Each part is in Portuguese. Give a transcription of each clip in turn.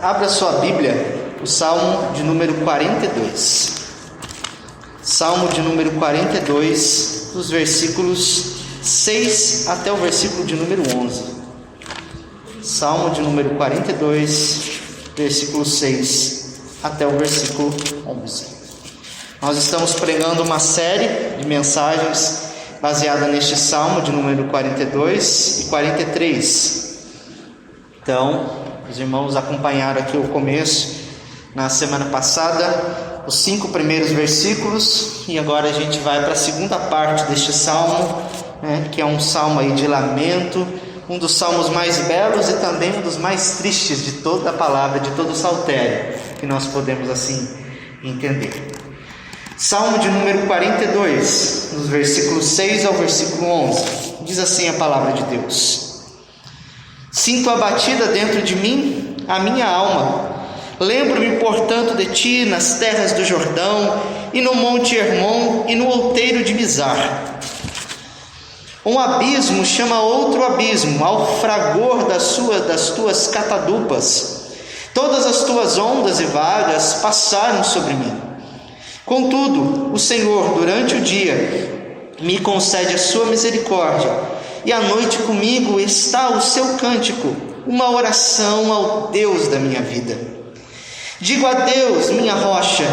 Abra sua Bíblia, o Salmo de número 42. Salmo de número 42, dos versículos 6 até o versículo de número 11. Salmo de número 42, versículo 6 até o versículo 11. Nós estamos pregando uma série de mensagens baseada neste Salmo de número 42 e 43. Então, os irmãos acompanharam aqui o começo, na semana passada, os 5 primeiros versículos, e agora a gente vai para a segunda parte deste Salmo, que é um salmo aí de lamento, um dos salmos mais belos e também um dos mais tristes de toda a palavra, de todo o saltério, que nós podemos assim entender. Salmo de número 42, dos versículos 6 ao versículo 11, diz assim a palavra de Deus: Sinto abatida dentro de mim a minha alma. Lembro-me, portanto, de ti nas terras do Jordão, e no monte Hermon, e no outeiro de Mizar. Um abismo chama outro abismo, ao fragor das tuas catadupas. Todas as tuas ondas e vagas passaram sobre mim. Contudo, o Senhor, durante o dia, me concede a sua misericórdia, e à noite comigo está o seu cântico, uma oração ao Deus da minha vida. Digo a Deus, minha rocha,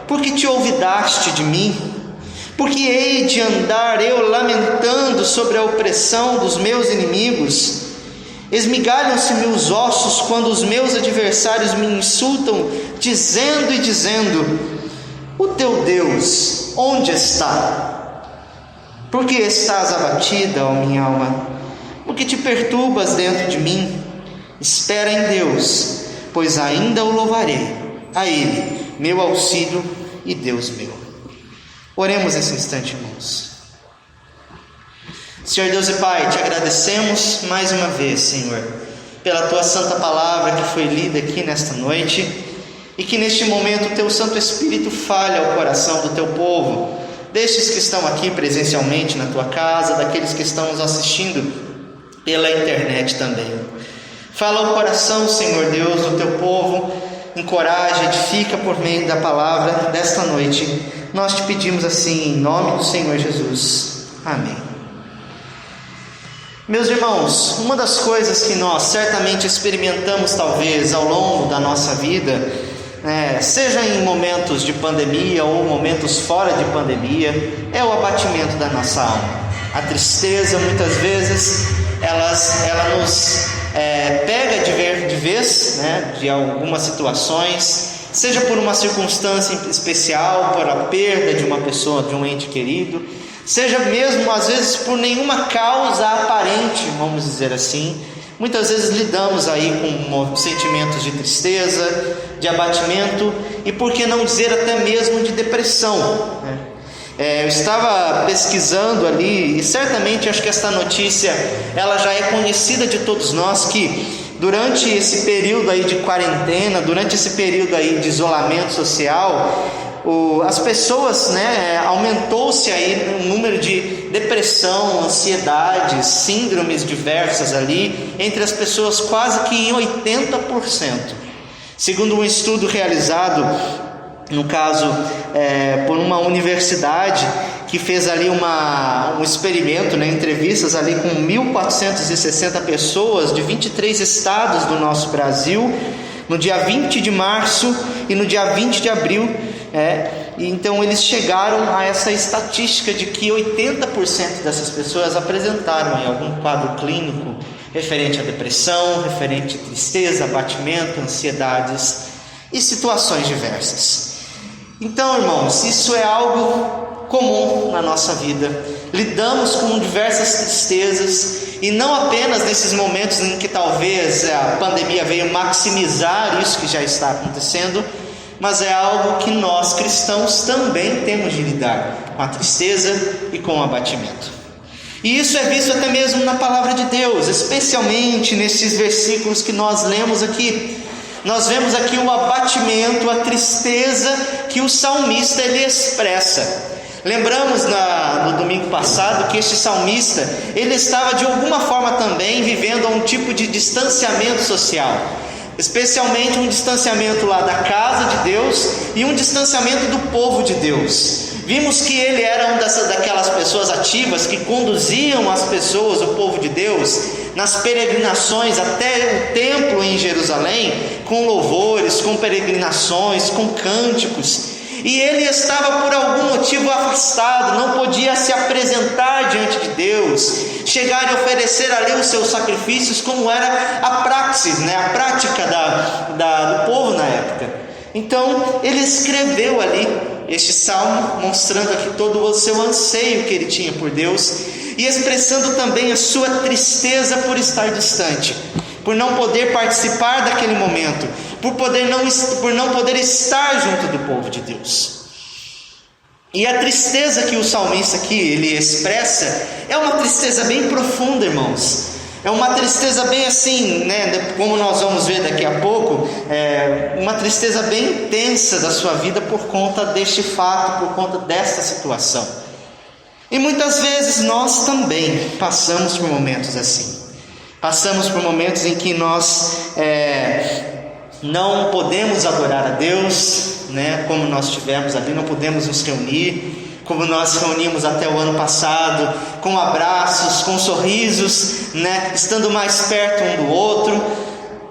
porque te olvidaste de mim? Porque hei de andar eu lamentando sobre a opressão dos meus inimigos? Esmigalham-se-me os ossos quando os meus adversários me insultam, dizendo: o teu Deus, onde está? Por que estás abatida, ó minha alma? Por que te perturbas dentro de mim? Espera em Deus, pois ainda o louvarei, a Ele, meu auxílio e Deus meu. Oremos nesse instante, irmãos. Senhor Deus e Pai, te agradecemos mais uma vez, Senhor, pela tua santa palavra que foi lida aqui nesta noite, e que neste momento o teu Santo Espírito fale ao coração do teu povo, destes que estão aqui presencialmente na tua casa, daqueles que estão nos assistindo pela internet também. Fala ao coração, Senhor Deus, do teu povo, encoraja, edifica por meio da palavra desta noite. Nós te pedimos assim, em nome do Senhor Jesus. Amém. Meus irmãos, uma das coisas que nós certamente experimentamos talvez ao longo da nossa vida, seja em momentos de pandemia ou momentos fora de pandemia, é o abatimento da nossa alma. A tristeza, muitas vezes, ela nos pega de vez, de algumas situações, seja por uma circunstância especial, por a perda de uma pessoa, de um ente querido, seja mesmo, às vezes, por nenhuma causa aparente, vamos dizer assim. Muitas vezes lidamos aí com sentimentos de tristeza, de abatimento e, por que não dizer, até mesmo de depressão. Eu estava pesquisando ali e certamente acho que esta notícia ela já é conhecida de todos nós, que durante esse período aí de quarentena, durante esse período aí de isolamento social, as pessoas, aumentou-se aí o número de depressão, ansiedade, síndromes diversas ali, entre as pessoas quase que em 80%. Segundo um estudo realizado, no caso, por uma universidade, que fez ali um experimento, entrevistas ali com 1.460 pessoas de 23 estados do nosso Brasil, no dia 20 de março e no dia 20 de abril, então eles chegaram a essa estatística de que 80% dessas pessoas apresentaram aí algum quadro clínico referente à depressão, referente à tristeza, abatimento, ansiedades e situações diversas. Então, irmãos, isso é algo comum na nossa vida. Lidamos com diversas tristezas, e não apenas nesses momentos em que talvez a pandemia veio maximizar isso que já está acontecendo, mas é algo que nós cristãos também temos de lidar, com a tristeza e com o abatimento. E isso é visto até mesmo na palavra de Deus, especialmente nesses versículos que nós lemos aqui. Nós vemos aqui o abatimento, a tristeza que o salmista ele expressa. Lembramos no domingo passado que este salmista, ele estava de alguma forma também vivendo um tipo de distanciamento social. especialmente um distanciamento lá da casa de Deus e um distanciamento do povo de Deus. Vimos que ele era uma daquelas pessoas ativas que conduziam as pessoas, o povo de Deus, nas peregrinações até o templo em Jerusalém, com louvores, com peregrinações, com cânticos. E ele estava por algum motivo afastado, não podia se apresentar diante de Deus, chegar e oferecer ali os seus sacrifícios, como era a praxis, a prática do povo na época. Então ele escreveu ali este salmo, mostrando aqui todo o seu anseio que ele tinha por Deus, e expressando também a sua tristeza por estar distante, por não poder participar daquele momento, por não poder estar junto do povo de Deus. E a tristeza que o salmista aqui ele expressa é uma tristeza bem profunda, irmãos. É uma tristeza bem assim, como nós vamos ver daqui a pouco, uma tristeza bem intensa da sua vida por conta deste fato, por conta desta situação. E muitas vezes nós também passamos por momentos assim. Passamos por momentos em que nós não podemos adorar a Deus, como nós tivemos ali, não podemos nos reunir, como nós reunimos até o ano passado, com abraços, com sorrisos, estando mais perto um do outro.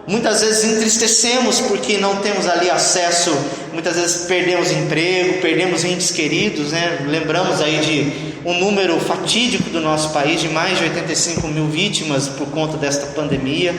Muitas vezes entristecemos porque não temos ali acesso, muitas vezes perdemos emprego, perdemos entes queridos, Lembramos aí de um número fatídico do nosso país, de mais de 85 mil vítimas por conta desta pandemia.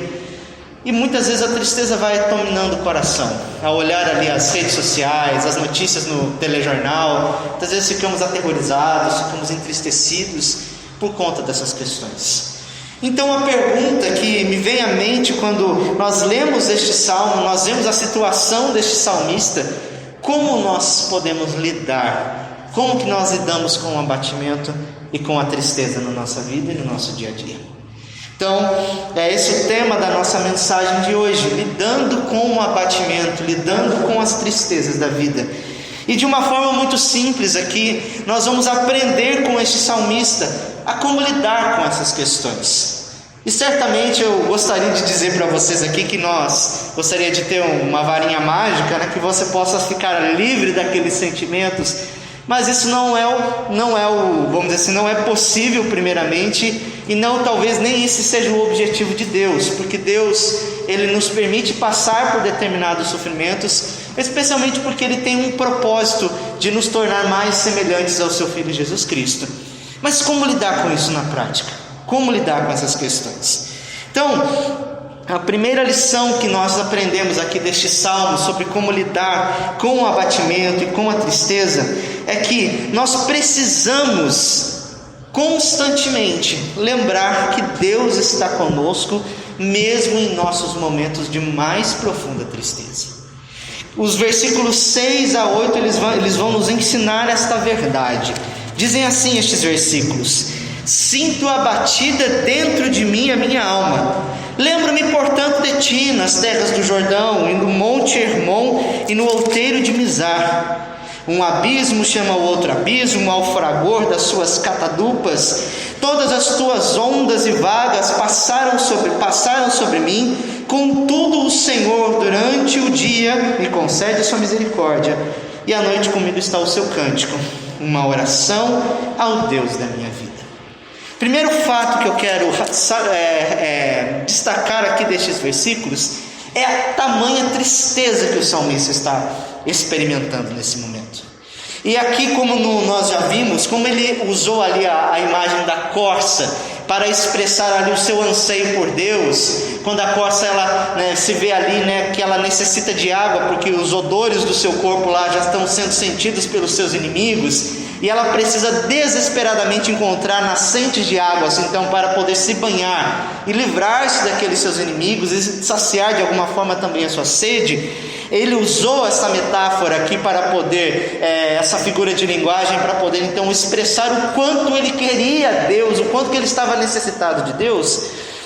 E muitas vezes a tristeza vai dominando o coração, ao olhar ali as redes sociais, as notícias no telejornal. Muitas vezes ficamos aterrorizados, ficamos entristecidos por conta dessas questões. Então a pergunta que me vem à mente quando nós lemos este salmo, nós vemos a situação deste salmista, como nós podemos lidar? Como que nós lidamos com o abatimento e com a tristeza na nossa vida e no nosso dia a dia? Então, é esse o tema da nossa mensagem de hoje, lidando com o abatimento, lidando com as tristezas da vida. E de uma forma muito simples aqui, nós vamos aprender com este salmista a como lidar com essas questões. E certamente eu gostaria de dizer para vocês aqui que nós gostaria de ter uma varinha mágica, que você possa ficar livre daqueles sentimentos, mas isso não é possível primeiramente, e talvez nem esse seja o objetivo de Deus, porque Deus, Ele nos permite passar por determinados sofrimentos, especialmente porque Ele tem um propósito de nos tornar mais semelhantes ao Seu Filho Jesus Cristo. Mas como lidar com isso na prática? Como lidar com essas questões? Então, a primeira lição que nós aprendemos aqui deste salmo sobre como lidar com o abatimento e com a tristeza é que nós precisamos constantemente lembrar que Deus está conosco mesmo em nossos momentos de mais profunda tristeza. Os versículos 6 a 8 eles vão nos ensinar esta verdade. Dizem assim estes versículos: sinto abatida dentro de mim a minha alma. Lembro-me, portanto, de ti nas terras do Jordão, e no monte Hermon, e no outeiro de Mizar. Um abismo chama o outro abismo, ao fragor das suas catadupas. Todas as tuas ondas e vagas passaram sobre mim. Contudo, o Senhor, durante o dia, me concede a sua misericórdia, e à noite comigo está o seu cântico, uma oração ao Deus da minha vida. Primeiro fato que eu quero destacar aqui destes versículos é a tamanha tristeza que o salmista está experimentando nesse momento. E aqui, como nós já vimos, como ele usou ali a imagem da corça para expressar ali o seu anseio por Deus. Quando a corça se vê ali, que ela necessita de água, porque os odores do seu corpo lá já estão sendo sentidos pelos seus inimigos, e ela precisa desesperadamente encontrar nascentes de águas, então, para poder se banhar e livrar-se daqueles seus inimigos e saciar de alguma forma também a sua sede. Ele usou essa metáfora aqui para poder, essa figura de linguagem, para poder então expressar o quanto ele queria Deus, o quanto que ele estava necessitado de Deus.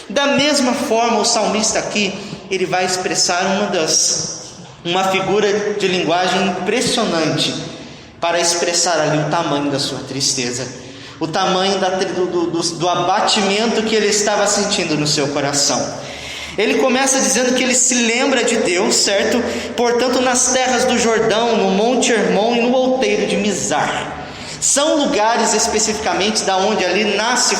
Da mesma forma, o salmista aqui, ele vai expressar uma figura de linguagem impressionante, para expressar ali o tamanho da sua tristeza, o tamanho do abatimento que ele estava sentindo no seu coração. Ele começa dizendo que ele se lembra de Deus, certo? Portanto, nas terras do Jordão, no Monte Hermon e no outeiro de Mizar. São lugares especificamente da onde ali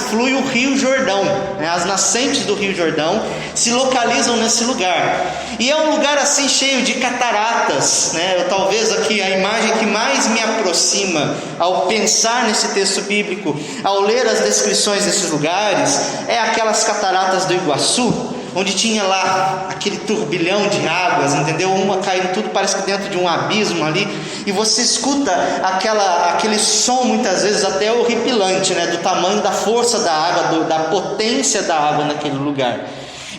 flui o Rio Jordão, né? As nascentes do Rio Jordão se localizam nesse lugar. E é um lugar assim cheio de cataratas, né? Talvez aqui a imagem que mais me aproxima ao pensar nesse texto bíblico, ao ler as descrições desses lugares, é aquelas cataratas do Iguaçu, onde tinha lá aquele turbilhão de águas, entendeu? Uma caindo tudo, parece que dentro de um abismo ali, e você escuta aquele som muitas vezes até horripilante, né? Do tamanho da força da água, da potência da água naquele lugar.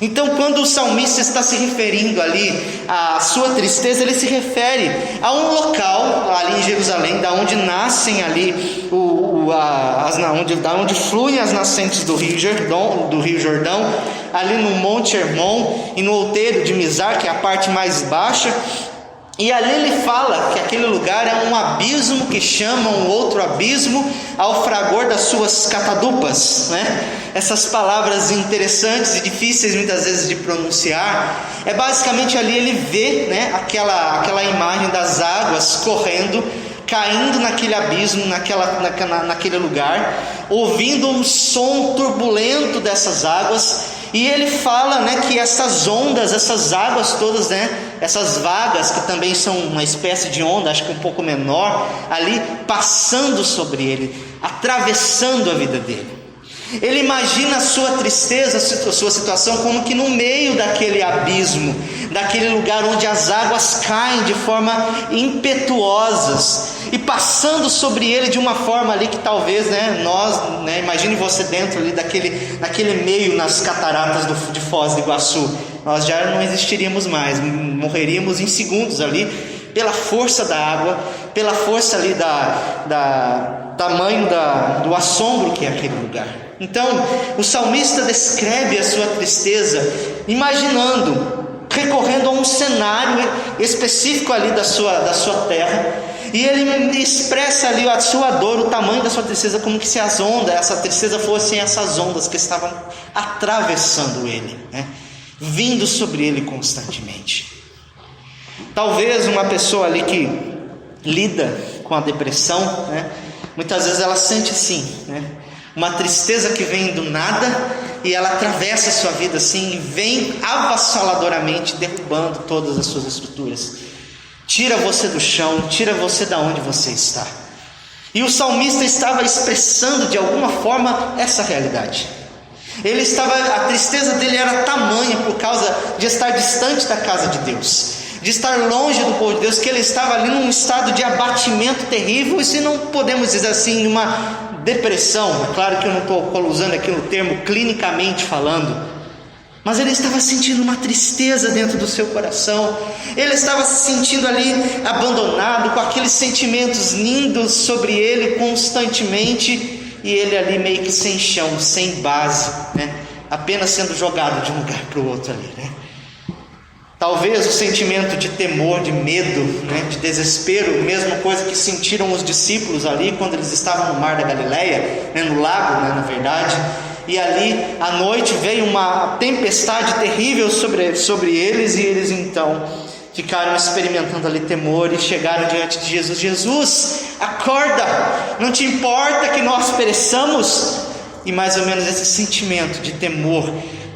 Então, quando o salmista está se referindo ali à sua tristeza, ele se refere a um local ali em Jerusalém, da onde nascem ali da onde fluem as nascentes do Rio Jordão, ali no Monte Hermon e no outeiro de Mizar, que é a parte mais baixa. E ali ele fala que aquele lugar é um abismo que chama um outro abismo ao fragor das suas catadupas, né? Essas palavras interessantes e difíceis muitas vezes de pronunciar, é basicamente ali ele vê, né, aquela imagem das águas correndo, caindo naquele abismo, naquele lugar, ouvindo um som turbulento dessas águas. E ele fala, né, que essas ondas, essas águas todas, né, essas vagas, que também são uma espécie de onda, acho que um pouco menor, ali passando sobre ele, atravessando a vida dele. Ele imagina a sua tristeza, a sua situação como que no meio daquele abismo, daquele lugar onde as águas caem de forma impetuosas e passando sobre ele de uma forma ali que talvez, imagine você dentro ali daquele meio nas cataratas de Foz do Iguaçu, nós já não existiríamos mais, morreríamos em segundos ali, pela força da água, pela força ali tamanho do assombro que é aquele lugar. Então, o salmista descreve a sua tristeza, recorrendo a um cenário específico ali da sua terra, e ele expressa ali a sua dor, o tamanho da sua tristeza, como que se essa tristeza fossem essas ondas que estavam atravessando ele, né? Vindo sobre ele constantemente. Talvez uma pessoa ali que lida com a depressão, né, muitas vezes ela sente assim, né, uma tristeza que vem do nada, e ela atravessa a sua vida assim, e vem avassaladoramente derrubando todas as suas estruturas, tira você do chão, tira você da onde você está. E o salmista estava expressando de alguma forma essa realidade. A tristeza dele era tamanha por causa de estar distante da casa de Deus, de estar longe do povo de Deus, que ele estava ali num estado de abatimento terrível, e se não podemos dizer assim, numa depressão, é claro que eu não estou usando aqui o termo clinicamente falando, mas ele estava sentindo uma tristeza dentro do seu coração, ele estava se sentindo ali abandonado, com aqueles sentimentos lindos sobre ele constantemente, e ele ali meio que sem chão, sem base, né? Apenas sendo jogado de um lugar para o outro ali, né? Talvez o sentimento de temor, de medo, né, de desespero, mesma coisa que sentiram os discípulos ali quando eles estavam no mar da Galileia, né, no lago, né, na verdade, e ali à noite veio uma tempestade terrível sobre eles, e eles então ficaram experimentando ali temor e chegaram diante de Jesus. Jesus, acorda, não te importa que nós pereçamos? E mais ou menos esse sentimento de temor,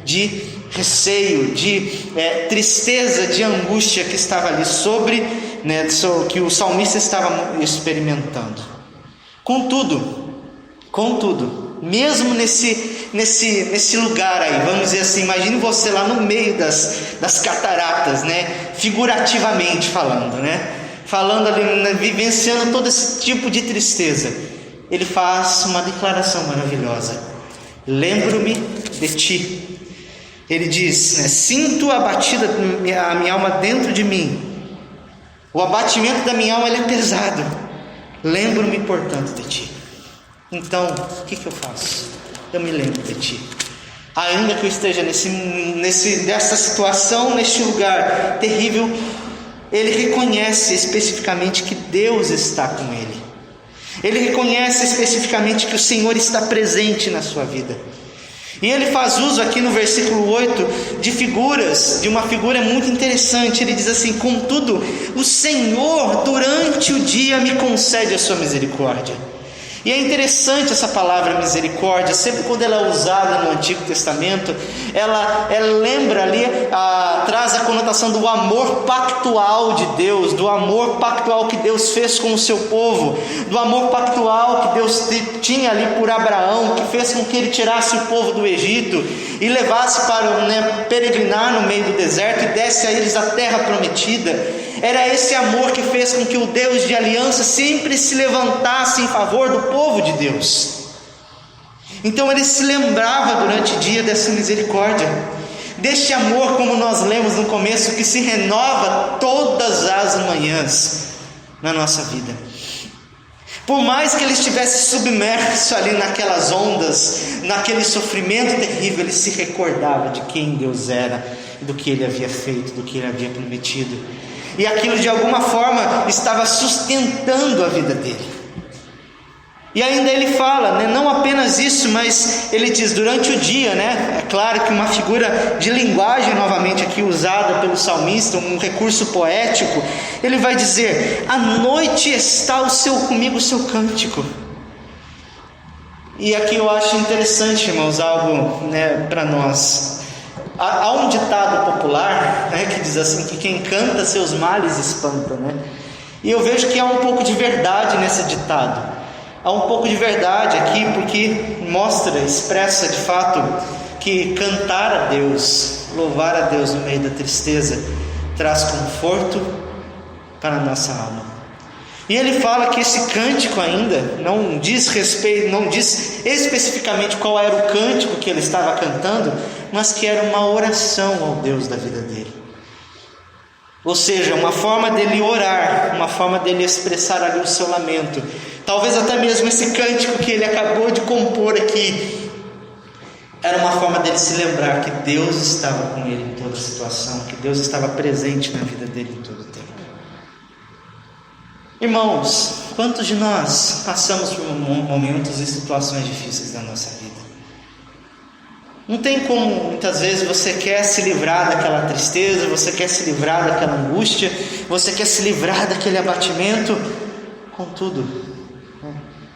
de receio, de tristeza, de angústia que estava ali que o salmista estava experimentando. Contudo, mesmo nesse lugar aí, vamos dizer assim, imagine você lá no meio das cataratas, né, figurativamente falando, né, falando ali, né, vivenciando todo esse tipo de tristeza, ele faz uma declaração maravilhosa: lembro-me de ti. Ele diz, né, sinto abatida a minha alma dentro de mim, o abatimento da minha alma ele é pesado, lembro-me portanto de ti. Então, o que eu faço? Eu me lembro de ti, ainda que eu esteja nessa situação, neste lugar terrível. Ele reconhece especificamente que Deus está com ele reconhece especificamente que o Senhor está presente na sua vida. E ele faz uso aqui no versículo 8 de uma figura muito interessante. Ele diz assim: contudo, o Senhor durante o dia me concede a sua misericórdia. E é interessante essa palavra misericórdia, sempre quando ela é usada no Antigo Testamento, ela lembra ali, traz a conotação do amor pactual de Deus, do amor pactual que Deus fez com o seu povo, do amor pactual que Deus tinha ali por Abraão, que fez com que ele tirasse o povo do Egito e levasse para peregrinar no meio do deserto e desse a eles a terra prometida. Era esse amor que fez com que o Deus de aliança sempre se levantasse em favor do povo de Deus. Então ele se lembrava durante o dia dessa misericórdia, deste amor, como nós lemos no começo, que se renova todas as manhãs na nossa vida. Por mais que ele estivesse submerso ali naquelas ondas, naquele sofrimento terrível, ele se recordava de quem Deus era, do que ele havia feito, do que ele havia prometido. E aquilo de alguma forma estava sustentando a vida dele. E ainda ele fala, não apenas isso, mas ele diz durante o dia, é claro que uma figura de linguagem novamente aqui usada pelo salmista, um recurso poético. Ele vai dizer: à noite está comigo o seu cântico. E aqui eu acho interessante, irmãos, algo para nós. Há um ditado popular que diz assim, que quem canta seus males espanta, E eu vejo que há um pouco de verdade nesse ditado. Há um pouco de verdade aqui, porque expressa de fato que cantar a Deus, louvar a Deus no meio da tristeza, traz conforto para a nossa alma. E ele fala que esse cântico ainda não diz especificamente qual era o cântico que ele estava cantando, mas que era uma oração ao Deus da vida dele. Ou seja, uma forma dele orar, uma forma dele expressar ali o seu lamento. Talvez até mesmo esse cântico que ele acabou de compor aqui era uma forma dele se lembrar que Deus estava com ele em toda situação, que Deus estava presente na vida dele em todo o tempo. Irmãos, quantos de nós passamos por momentos e situações difíceis da nossa vida? Não tem como, muitas vezes você quer se livrar daquela tristeza, você quer se livrar daquela angústia, você quer se livrar daquele abatimento, contudo,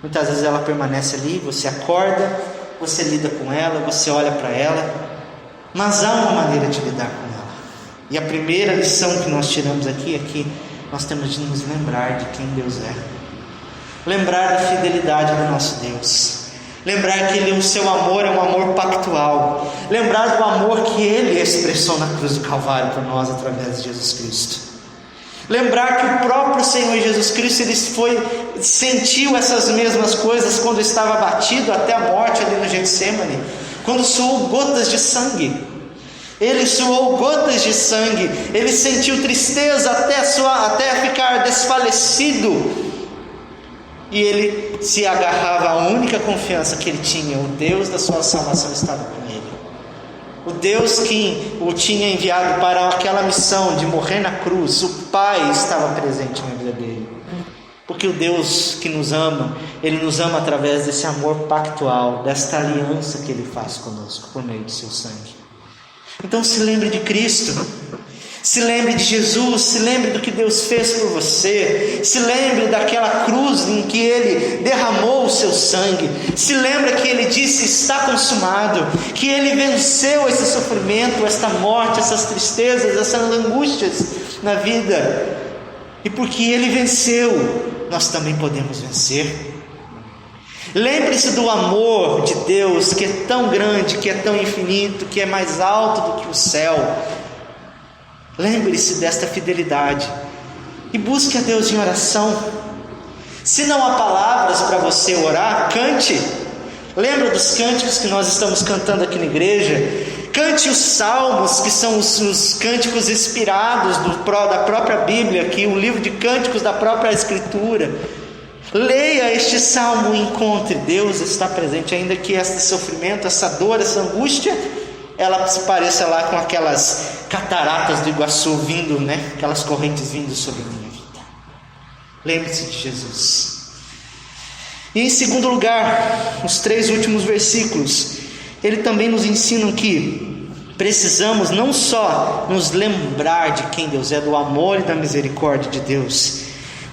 muitas vezes ela permanece ali, você acorda, você lida com ela, você olha para ela, mas há uma maneira de lidar com ela. E a primeira lição que nós tiramos aqui é que nós temos de nos lembrar de quem Deus é, lembrar da fidelidade do nosso Deus, lembrar que o seu amor é um amor pactual, lembrar do amor que Ele expressou na cruz do Calvário por nós através de Jesus Cristo, lembrar que o próprio Senhor Jesus Cristo sentiu essas mesmas coisas quando estava abatido até a morte ali no Getsemane, quando suou gotas de sangue. Ele suou gotas de sangue, ele sentiu tristeza até ficar desfalecido, e ele se agarrava à única confiança que ele tinha: o Deus da sua salvação estava com ele, o Deus que o tinha enviado para aquela missão de morrer na cruz. O Pai estava presente na vida dele, porque o Deus que nos ama, Ele nos ama através desse amor pactual, desta aliança que Ele faz conosco por meio do seu sangue. Então se lembre de Cristo, se lembre de Jesus, se lembre do que Deus fez por você, se lembre daquela cruz em que Ele derramou o seu sangue, se lembre que Ele disse: está consumado, que Ele venceu esse sofrimento, esta morte, essas tristezas, essas angústias na vida, e porque Ele venceu, nós também podemos vencer. Lembre-se do amor de Deus, que é tão grande, que é tão infinito, que é mais alto do que o céu. Lembre-se desta fidelidade e busque a Deus em oração. Se não há palavras para você orar, cante. Lembra dos cânticos que nós estamos cantando aqui na igreja? Cante os salmos, que são os cânticos inspirados da própria Bíblia, aqui, o livro de cânticos da própria Escritura. Leia este salmo e encontre: Deus está presente, ainda que este sofrimento, essa dor, essa angústia, ela se pareça lá com aquelas cataratas do Iguaçu vindo, aquelas correntes vindo sobre a minha vida. Lembre-se de Jesus. E em segundo lugar, os 3 últimos versículos, ele também nos ensina que precisamos não só nos lembrar de quem Deus é, do amor e da misericórdia de Deus,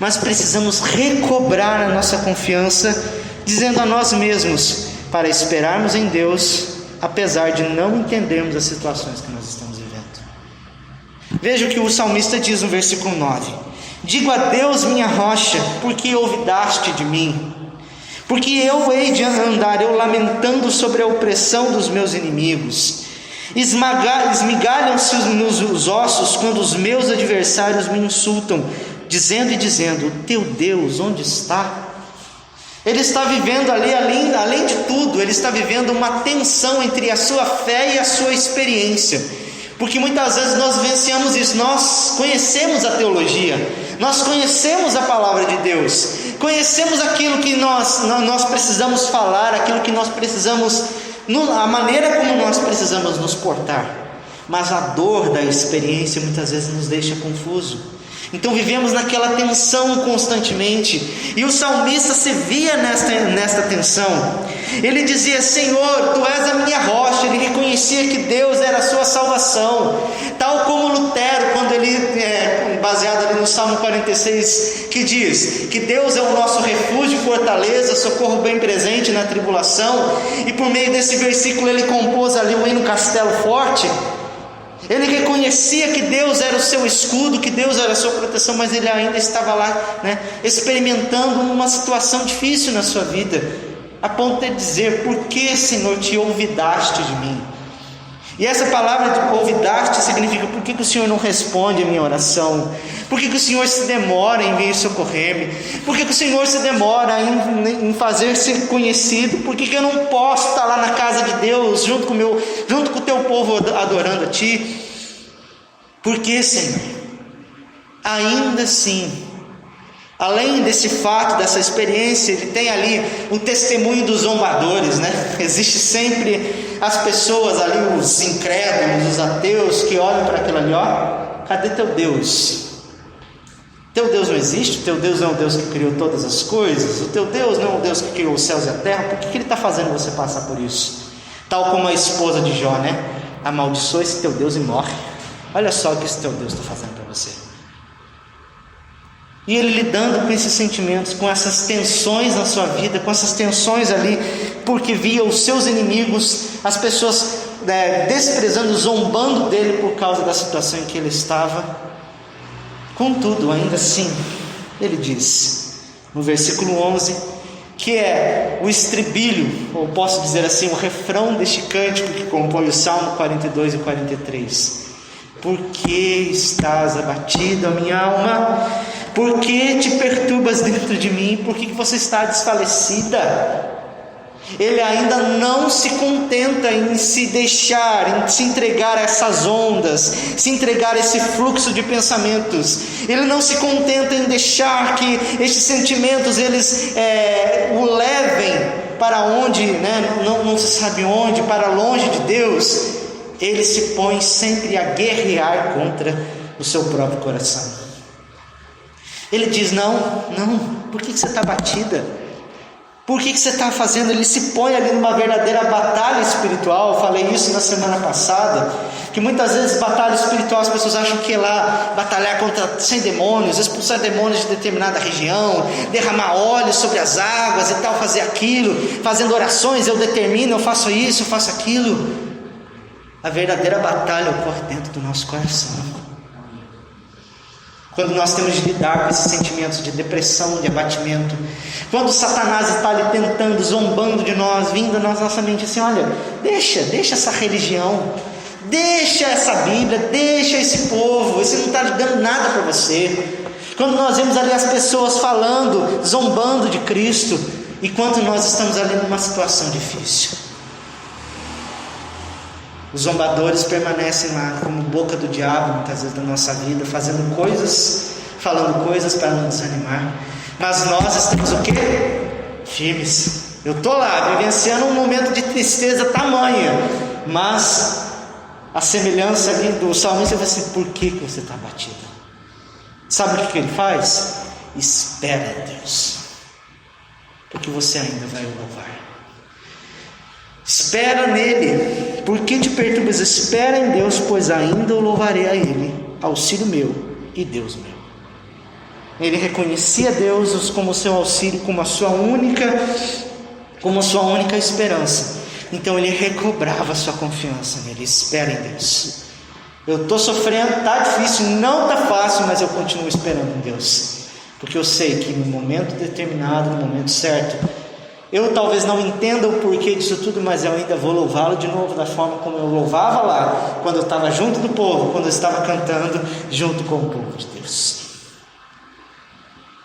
mas precisamos recobrar a nossa confiança, dizendo a nós mesmos para esperarmos em Deus, apesar de não entendermos as situações que nós estamos vivendo. Veja o que o salmista diz no versículo 9: digo a Deus minha rocha, porque ouvidaste de mim? Porque eu hei de andar eu lamentando sobre a opressão dos meus inimigos. Esmigalham-se os ossos quando os meus adversários me insultam, dizendo, teu Deus onde está? Ele está vivendo ali, além de tudo, ele está vivendo uma tensão entre a sua fé e a sua experiência, porque muitas vezes nós vivenciamos isso. Nós conhecemos a teologia, nós conhecemos a palavra de Deus, conhecemos aquilo que nós precisamos falar, aquilo que nós precisamos, a maneira como nós precisamos nos portar, mas a dor da experiência muitas vezes nos deixa confuso. Então vivemos naquela tensão constantemente, e o salmista se via nesta tensão. Ele dizia: Senhor, Tu és a minha rocha. Ele reconhecia que Deus era a sua salvação, tal como Lutero, quando ele, baseado ali no Salmo 46, que diz que Deus é o nosso refúgio e fortaleza, socorro bem presente na tribulação, e por meio desse versículo ele compôs ali o hino Castelo Forte. Ele reconhecia que Deus era o seu escudo, que Deus era a sua proteção, mas ele ainda estava lá, experimentando uma situação difícil na sua vida, a ponto de dizer: por que, Senhor, te ouvidaste de mim? E essa palavra de ouvidaste significa: por que o Senhor não responde a minha oração? Por que o Senhor se demora em vir socorrer-me? Por que o Senhor se demora em fazer-se conhecido? Por que eu não posso estar lá na casa de Deus, junto com o teu povo adorando a Ti? Por que, Senhor? Ainda assim, além desse fato, dessa experiência, ele tem ali o testemunho dos zombadores, Existe sempre as pessoas ali, os incrédulos, os ateus, que olham para aquilo ali: cadê teu Deus? Teu Deus não existe? O teu Deus não é o Deus que criou todas as coisas? O teu Deus não é o Deus que criou os céus e a terra? Por que Ele está fazendo você passar por isso? Tal como a esposa de Jó, amaldiçoa esse teu Deus e morre. Olha só o que esse teu Deus está fazendo para você. E ele lidando com esses sentimentos, com essas tensões na sua vida, com essas tensões ali, porque via os seus inimigos, as pessoas desprezando, zombando dele por causa da situação em que ele estava. Contudo, ainda assim, ele diz, no versículo 11, que é o estribilho, ou posso dizer assim, o refrão deste cântico que compõe o Salmo 42 e 43. Por que estás abatido, a minha alma? Por que te perturbas dentro de mim? Por que você está desfalecida? Ele ainda não se contenta em se deixar, em se entregar a essas ondas, se entregar a esse fluxo de pensamentos. Ele não se contenta em deixar que estes sentimentos eles o levem para onde, não se sabe onde, para longe de Deus. Ele se põe sempre a guerrear contra o seu próprio coração. Ele diz: não, por que você está batida? Por que você está fazendo? Ele se põe ali numa verdadeira batalha espiritual. Eu falei isso na semana passada, que muitas vezes batalha espiritual as pessoas acham que é lá batalhar contra 100 demônios, expulsar demônios de determinada região, derramar óleo sobre as águas e tal, fazer aquilo, fazendo orações, eu determino, eu faço isso, eu faço aquilo. A verdadeira batalha ocorre dentro do nosso coração. Quando nós temos de lidar com esses sentimentos de depressão, de abatimento, quando Satanás está ali tentando, zombando de nós, vindo na nossa mente assim: olha, deixa essa religião, deixa essa Bíblia, deixa esse povo, esse não está dando nada para você. Quando nós vemos ali as pessoas falando, zombando de Cristo, enquanto nós estamos ali numa situação difícil. Os zombadores permanecem lá como boca do diabo, muitas vezes, na nossa vida, fazendo coisas, falando coisas para nos desanimar. Mas nós estamos o quê? Firmes. Eu estou lá, vivenciando um momento de tristeza tamanha, mas a semelhança ali do salmista, vai assim: por que você está abatida? Sabe o que ele faz? Espera em Deus, porque você ainda vai o louvar. Espera nele. Por que te perturbas? Espera em Deus, pois ainda o louvarei a ele, auxílio meu e Deus meu. Ele reconhecia Deus como seu auxílio, como a sua única esperança. Então ele recobrava a sua confiança nele. Espera em Deus. Eu estou sofrendo, está difícil, não está fácil, mas eu continuo esperando em Deus, porque eu sei que no momento determinado, no momento certo, eu talvez não entenda o porquê disso tudo, mas eu ainda vou louvá-lo de novo da forma como eu louvava lá, quando eu estava junto do povo, quando eu estava cantando junto com o povo de Deus.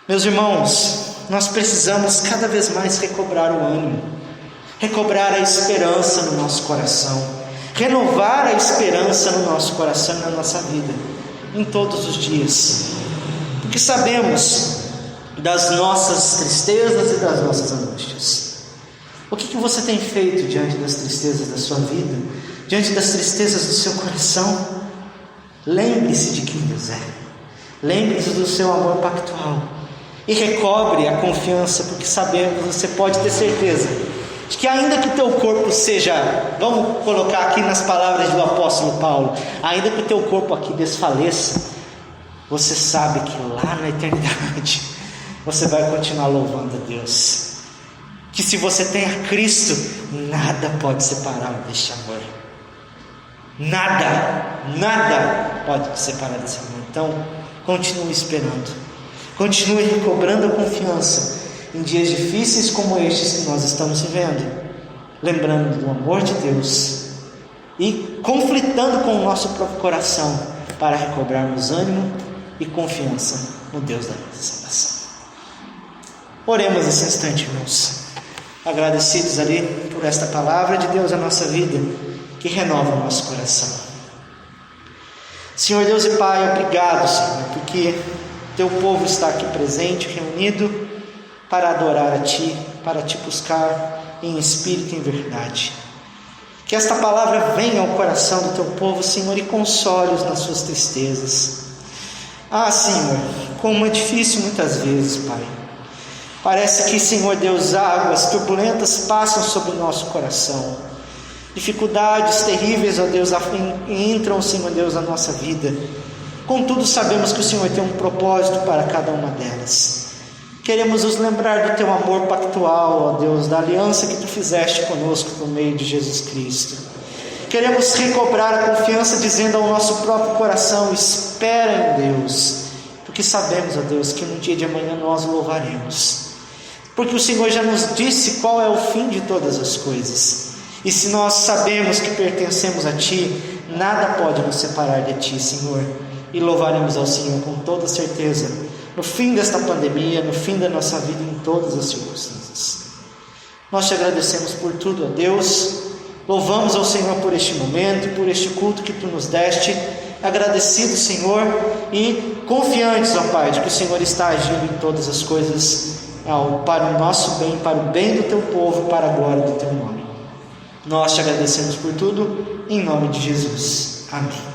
Meus irmãos, nós precisamos cada vez mais recobrar o ânimo, recobrar a esperança no nosso coração, renovar a esperança no nosso coração e na nossa vida, em todos os dias, porque sabemos das nossas tristezas e das nossas angústias. O que você tem feito diante das tristezas da sua vida, diante das tristezas do seu coração? Lembre-se de quem Deus é, lembre-se do seu amor pactual e recobre a confiança, porque sabemos, você pode ter certeza de que ainda que o teu corpo seja, vamos colocar aqui nas palavras do apóstolo Paulo, ainda que o teu corpo aqui desfaleça, você sabe que lá na eternidade você vai continuar louvando a Deus, que se você tem a Cristo, nada pode separar deste amor, nada pode te separar desse amor. Então continue esperando, continue recobrando a confiança em dias difíceis como estes que nós estamos vivendo, lembrando do amor de Deus e conflitando com o nosso próprio coração para recobrarmos ânimo e confiança no Deus da nossa salvação. Oremos esse instante, irmãos, agradecidos ali por esta palavra de Deus na nossa vida, que renova o nosso coração. Senhor Deus e Pai, obrigado, Senhor, porque teu povo está aqui presente, reunido para adorar a Ti, para Te buscar em espírito e em verdade. Que esta palavra venha ao coração do Teu povo, Senhor, e console-os nas suas tristezas. Senhor, como é difícil muitas vezes, Pai. Parece que, Senhor Deus, águas turbulentas passam sobre o nosso coração. Dificuldades terríveis, ó Deus, entram, Senhor Deus, na nossa vida. Contudo, sabemos que o Senhor tem um propósito para cada uma delas. Queremos nos lembrar do Teu amor pactual, ó Deus, da aliança que Tu fizeste conosco por meio de Jesus Cristo. Queremos recobrar a confiança dizendo ao nosso próprio coração: espera em Deus, porque sabemos, ó Deus, que no dia de amanhã nós o louvaremos, porque o Senhor já nos disse qual é o fim de todas as coisas, e se nós sabemos que pertencemos a Ti, nada pode nos separar de Ti, Senhor, e louvaremos ao Senhor com toda certeza, no fim desta pandemia, no fim da nossa vida, em todas as circunstâncias. Nós Te agradecemos por tudo, ó Deus, louvamos ao Senhor por este momento, por este culto que Tu nos deste, agradecidos, Senhor, e confiantes, ó Pai, de que o Senhor está agindo em todas as coisas, para o nosso bem, para o bem do Teu povo, para a glória do Teu nome. Nós Te agradecemos por tudo, em nome de Jesus. Amém.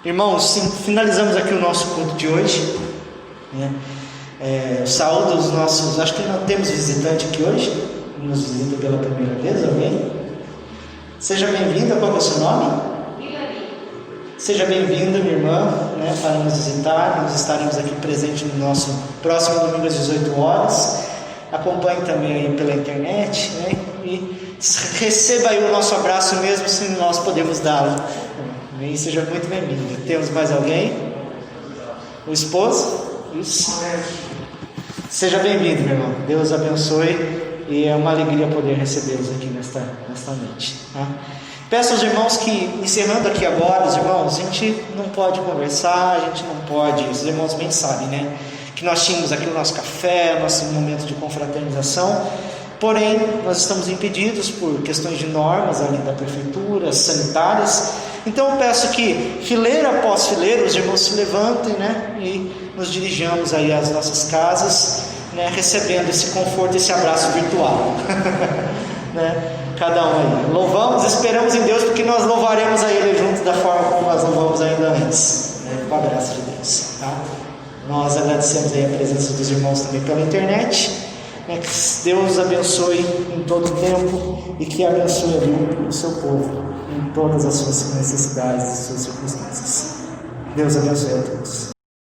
Irmãos, finalizamos aqui o nosso culto de hoje, saúdo os nossos, acho que não temos visitante aqui hoje, nos visita pela primeira vez, alguém? Seja bem-vinda, qual é o seu nome? Seja bem-vinda, minha irmã, para nos visitar. Nós estaremos aqui presentes no nosso próximo domingo às 18 horas. Acompanhe também aí pela internet, e receba aí o nosso abraço mesmo se nós podemos dá-lo. E seja muito bem-vindo. Temos mais alguém? O esposo? Isso. Seja bem-vindo, meu irmão. Deus abençoe, e é uma alegria poder recebê-los aqui nesta noite. Tá? Peço aos irmãos que, encerrando aqui agora, os irmãos, a gente não pode conversar, a gente não pode, os irmãos bem sabem, que nós tínhamos aqui o nosso café, nosso momento de confraternização, porém, nós estamos impedidos por questões de normas ali da prefeitura, sanitárias. Então eu peço que, fileira após fileira, os irmãos se levantem, e nos dirijamos aí às nossas casas, recebendo esse conforto, esse abraço virtual. Cada um aí. Louvamos, esperamos em Deus, porque nós louvaremos a Ele juntos da forma como nós louvamos ainda antes, com a graça de Deus. Tá? Nós agradecemos aí a presença dos irmãos também pela internet. Que Deus abençoe em todo o tempo e que abençoe o seu povo em todas as suas necessidades e suas circunstâncias. Deus abençoe a todos.